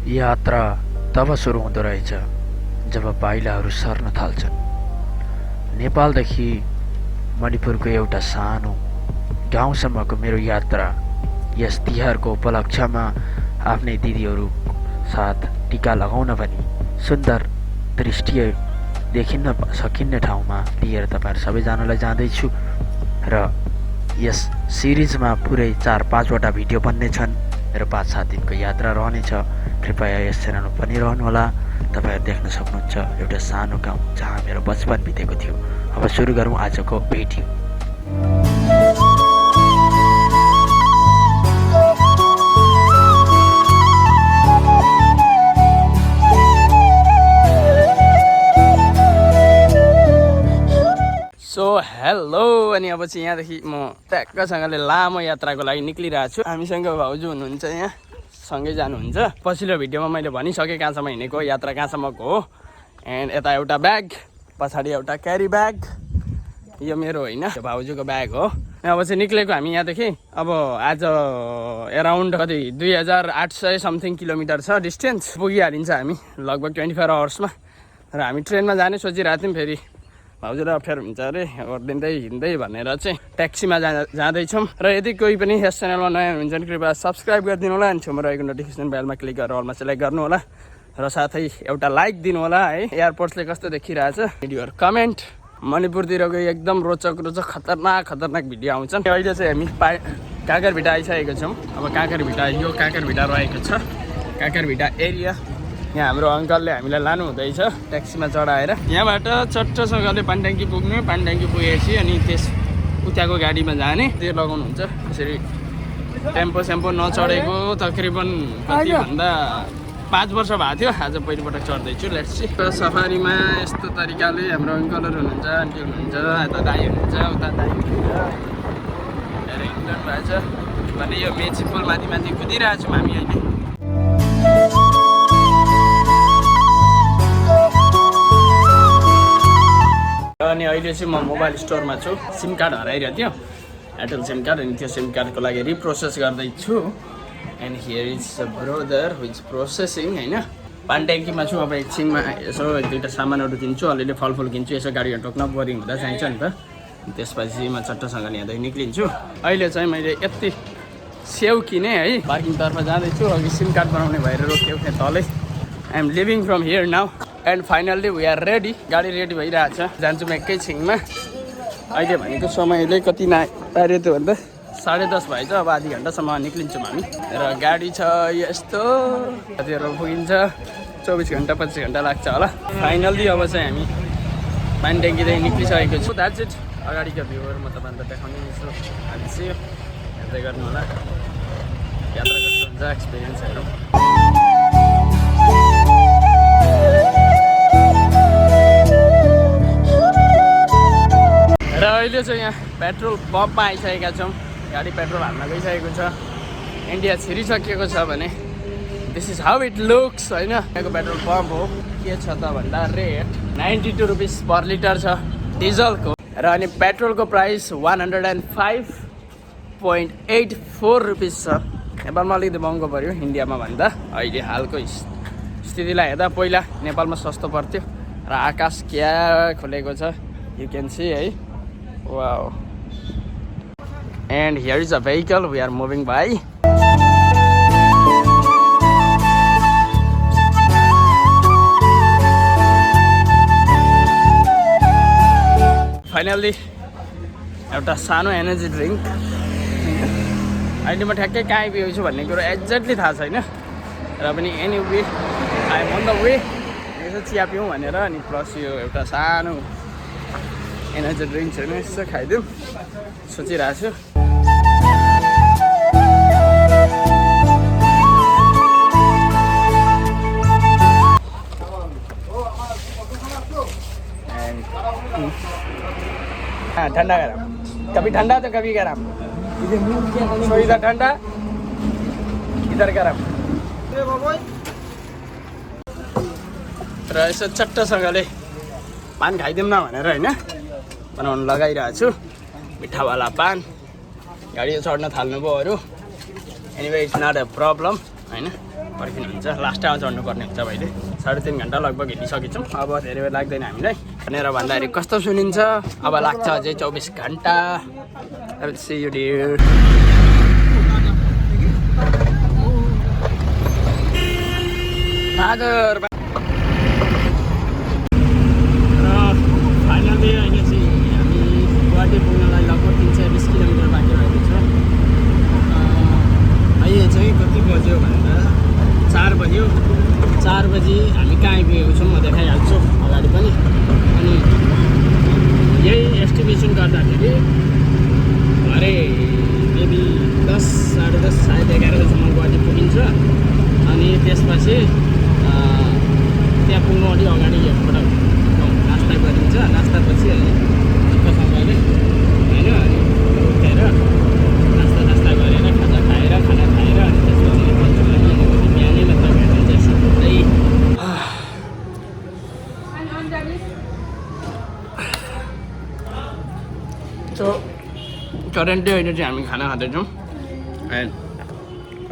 यात्रा तब सुरु हुँदो रहेछ जब पाइलाहरू सर्न थाल्छन्। नेपालदेखि मणिपुरको एउटा सानो गाउँसम्मको मेरो यात्रा यस तिहारको उपलक्ष्यमा आफ्नै दिदीहरू साथ टिका लगाउन पनि सुन्दर दृश्य देखिन्न सकिने ठाउँमा लिएर तपाईहरु सबैजनालाई जाँदैछु र यस सिरिजमा पुरै 4-5 वटा भिडियो बन्ने छन्। मेरो 5-7 दिनको यात्रा रहनेछ। कृपया यस च्यानलमा पनि रहनुहोला। तपाईहरु देख्न सक्नुहुन्छ एउटा सानो गाउँ जहाँ मेरो बचपन बितेको थियो। अब सुरु गरौँ आजको भिडियो। सो हेलो अनि अब चाहिँ यहाँदेखि म ट्याक्कसँगले लामो यात्राको लागि निक्लिरहेको छु। हामीसँग भाउजू हुनुहुन्छ, यहाँ सँगै जानुहुन्छ। पछिल्लो भिडियोमा मैले भनिसकेँ कहाँसम्म हिँडेको, यात्रा कहाँसम्मको हो। एन्ड यता एउटा ब्याग, पछाडि एउटा क्यारी ब्याग, यो मेरो होइन, यो भाउजूको ब्याग हो। अब चाहिँ निक्लेको हामी यहाँदेखि। अब आज एराउन्ड कति 2800 समथिङ किलोमिटर छ डिस्टेन्स। पुगिहालिन्छ हामी लगभग 24 आवर्समा। र हामी ट्रेनमा जाने सोचिरहेको थियौँ, फेरि भाउजूलाई अप्ठ्यारो हुन्छ अरे ओर्लिँदै हिँड्दै भनेर चाहिँ ट्याक्सीमा जाँदैछौँ। र यदि कोही पनि यस च्यानलमा नयाँ हुनुहुन्छ भने कृपया सब्सक्राइब गरिदिनु होला अनि छेउमा रहेको नोटिफिकेसन बेलमा क्लिक गरेर अलमा सेलेक्ट गर्नु होला र साथै एउटा लाइक दिनु होला है। एयरपोर्टले कस्तो देखिरहेछ भिडियोहरू कमेन्ट। मणिपुरतिरको एकदम रोचक खतरनाक भिडियो आउँछन्। अहिले चाहिँ हामी काँकरभिटा आइसकेको छौँ। अब काँकरभिटा, यो काँकरभिटा रहेको छ, काँकरभिटा एरिया। यहाँ हाम्रो अङ्कलले हामीलाई लानु हुँदैछ ट्याक्सीमा चढाएर। यहाँबाट चट्टसँगले पानीट्याङ्की पुग्ने, पानीट्याङ्की पुगेपछि अनि त्यस उताको गाडीमा जाने, त्यो लगाउनुहुन्छ। यसरी टेम्पो सेम्पो नचढेको तकरिबन कति भन्दा 5 वर्ष भएको थियो। आज पहिलोपटक चढ्दैछु। Let's see. सफारीमा यस्तो तरिकाले हाम्रो अङ्कलहरू हुनुहुन्छ, आन्टी हुनुहुन्छ, यता दाई हुनुहुन्छ, उता दाई हुनुहुन्छ। धेरै इन्जोय भएछ भने यो मेची पुल माथि कुदिरहेको छौँ हामी अहिले। अनि अहिले चाहिँ म मोबाइल स्टोरमा छु। सिम कार्ड हराइरहेको थियो, एयरटेल सिम कार्ड। अनि त्यो सिम कार्डको लागि रिप्रोसेस गर्दैछु। And here is a brother who is processing होइन। पानीट्याङ्कीमा छु। अब एकछिनमा यसो 1-2टा सामानहरू किन्छु, अलिअलि फलफुल किन्छु। यसो गाडीहरू टोक्न बोरिङ हुँदा चाहिन्छ नि त। त्यसपछि म चट्टसँगले यहाँदेखि निक्लिन्छु। अहिले चाहिँ मैले यति स्याउ किने है। पार्किङतर्फ जाँदैछु। अघि सिम कार्ड बनाउने भएर रोक्यो त्यहाँ तलै। I am living from here now and finally we are ready. गाडी रेडी भइरहेछ, जान्छु म एकैछिनमा। अहिले भनेको समयले कति नपार्यो त्यो भन्दा 10:30 भएछ। अब आधी घन्टासम्म निक्लिन्छौँ हामी। र गाडी छ यस्तो, कतिहरू पुगिन्छ 24 घन्टा 25 घन्टा लाग्छ होला। फाइनल्ली अब चाहिँ हामी पानीट्याङ्कीदेखि निक्लिसकेको छु। That's it. अगाडिको भ्यूहरू म तपाईँलाई देखाउने छु। हामी चाहिँ हेर्दै गर्नु होला यात्रा कस्तो हुन्छ, एक्सपिरियन्सहरू। र अहिले चाहिँ यहाँ पेट्रोल पम्पमा आइसकेका छौँ। गाडी पेट्रोल हाल्न गइसकेको छ। इन्डिया छिरिसकेको छ भने this is how it looks होइन। यहाँको पेट्रोल पम्प हो। के छ त भन्दा रेट 92 रुपिस पर लिटर छ डिजलको। र अनि पेट्रोलको प्राइस 105.84 रुपिस छ। नेपालमा अलिकति महँगो पऱ्यो इन्डियामा भन्दा। अहिले हालको स्थितिलाई हेर्दा पहिला नेपालमा सस्तो पर्थ्यो। र आकाश क्या खोलेको छ, यु क्यान सी है। Wow. And here is a vehicle we are moving by. Finally, एउटा सानो एनर्जी ड्रिङ्क। अहिले म ठ्याक्कै कहाँ आइपुगेको छु भन्ने कुरो एक्ज्याक्टली थाहा छैन। र पनि anyway I am on the way. यसो चिया पिउँ भनेर अनि प्लस यो एउटा सानो एनर्जी ड्रिङ्क छैन, यसो खाइदिउँ सोचिरहेको छु। ठन्डा गरम, कभी ठन्डा तो कभी गरम। सो इधर ठन्डा, इधर गरम। र यसो चट्टसँगले पान खाइदिउँ न भनेर होइन बनाउनु लगाइरहेको छु। मिठावाला पान। गाडी चढ्न थाल्नुभयो अरू। Anyway it's not a problem होइन। पर्खिनुहुन्छ लास्टमा चढ्नुपर्ने हुन्छ भाइले 3.5 घन्टा लगभग हिँडिसकेछौँ अब धेरै बेर लाग्दैन हामीलाई भनेर भन्दाखेरि कस्तो सुनिन्छ अब लाग्छ अझै 24 घन्टा see you dear father finally अहिले चाहिँ हामी गुवाहाटी पुग्नलाई लगभग 320 किलोमिटर बाँकी रहेको छ अहिले चाहिँ कति बज्यो भनेर 4 बज्यो 4 बजी हामी कहाँ आइपुगेको छौँ म देखाइहाल्छु अगाडि पनि अनि यही एस्टिमेसन गर्दाखेरि भरे मेबी 10 साढे 10 सायद 11 बजीसम्म गुवाहाटी पुगिन्छ अनि त्यसपछि त्यहाँ पुग्नु अलिक अगाडि एकपल्ट नास्ता गरिन्छ नास्तापछि अनि ढुक्कसँगले होइन अनि उठेर नास्ता गरेर खाना खाएर अनि त्यसपछि निक्लिन्छौँ अनि बिहानै मात्र भेटिन्छ सिधै सो करेन्टली अहिले चाहिँ हामी खाना खाँदैछौँ एन्ड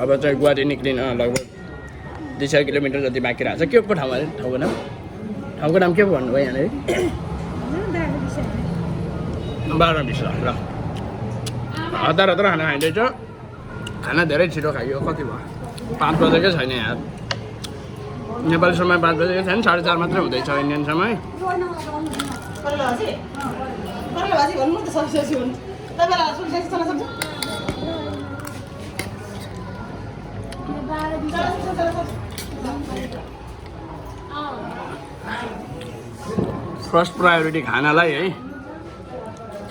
अब चाहिँ गुवाहाटी निक्लिन लगभग 200 किलोमिटर जति बाँकी रहेछ के पो ठाउँ अरे ठाउँको नाम के पो भन्नुभयो यहाँनिर 12-20 ल हतार खाना खाइँदैछ खाना धेरै छिटो खाइयो कति भयो 5 बजेकै छैन यहाँ नेपाली समय 5 बजेकै छैन 4:30 मात्रै हुँदैछ इन्डियन समय फर्स्ट प्रायोरिटी खानालाई है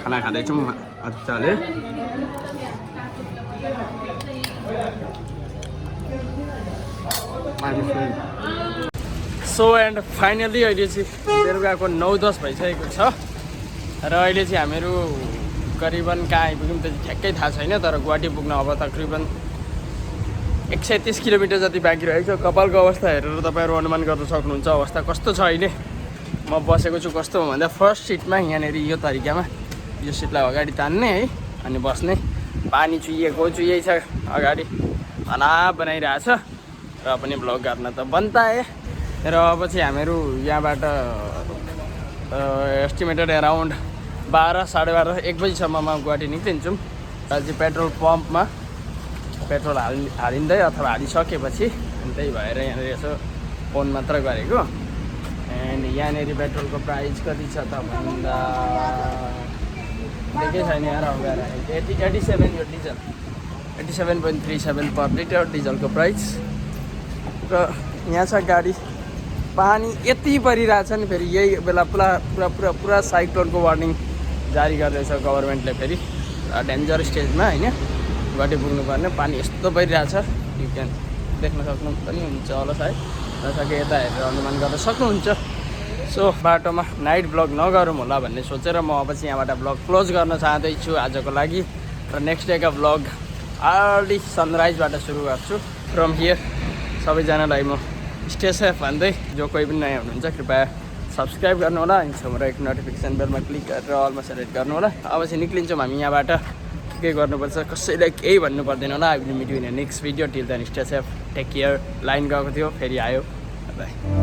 खाना खाँदैछौँ मजाले सो एन्ड फाइनली अहिले चाहिँ बेलुकाको 9:10 भइसकेको छ र अहिले चाहिँ हामीहरू करिबन कहाँ आइपुग्यौँ त्यो ठ्याक्कै थाहा छैन तर गुवाहाटी पुग्न अब तकरिबन 130 किलोमिटर जति बाँकी रहेको छ कपालको अवस्था हेरेर तपाईँहरू अनुमान गर्न सक्नुहुन्छ अवस्था कस्तो छ अहिले म बसेको छु कस्तो भन्दा फर्स्ट सिटमा यहाँनिर यो तरिकामा यो सिटलाई अगाडि तान्ने है अनि बस्ने पानी चुहिएको छ अगाडि खाना बनाइरहेछ र पनि ब्लग गर्न त बन्ताए र अब चाहिँ हामीहरू यहाँबाट एस्टिमेटेड एराउन्ड 12-12:30 1 बजीसम्ममा गुवाहाटी निक्लिन्छौँ र चाहिँ पेट्रोल पम्पमा पेट्रोल हालिँदै अथवा हालिसकेपछि अनि त्यही भएर यहाँनिर यसो फोन मात्र गरेको एन्ड यहाँनिर पेट्रोलको प्राइस कति छ त भन्दा देखेकै छैन यहाँ अगाएर 87 यो डिजल 87.37 पर लिटर डिजलको प्राइस र यहाँ छ गाडी पानी यति परिरहेछ नि फेरि यही बेला पुरा साइक्लोनको वार्निङ जारी गर्दैछ गभर्मेन्टले फेरि डेन्जर स्टेजमा होइन गुवाहाटी पुग्नुपर्ने पानी यस्तो परिरहेछ यु क्यान देख्न सक्नु पनि हुन्छ होला सायद नसके यता हेरेर अनुमान गर्न सक्नुहुन्छ सो बाटोमा नाइट ब्लग नगरौँ होला भन्ने सोचेर म अब चाहिँ यहाँबाट ब्लग क्लोज गर्न चाहँदैछु आजको लागि र नेक्स्ट डेका ब्लग अर्ली सनराइजबाट सुरु गर्छु फ्रम हियर सबैजनालाई म स्टे सेफ भन्दै जो कोही पनि नयाँ हुनुहुन्छ कृपया सब्सक्राइब गर्नु होला अनि छेउमा एक नोटिफिकेसन बेलमा क्लिक गरेर अलमा सेलेक्ट गर्नु होला अब चाहिँ निक्लिन्छौँ हामी यहाँबाट के गर्नुपर्छ कसैलाई केही भन्नु पर्दैन होला I will meet you in next video till then stay safe take care line गएको थियो फेरि आयो बाई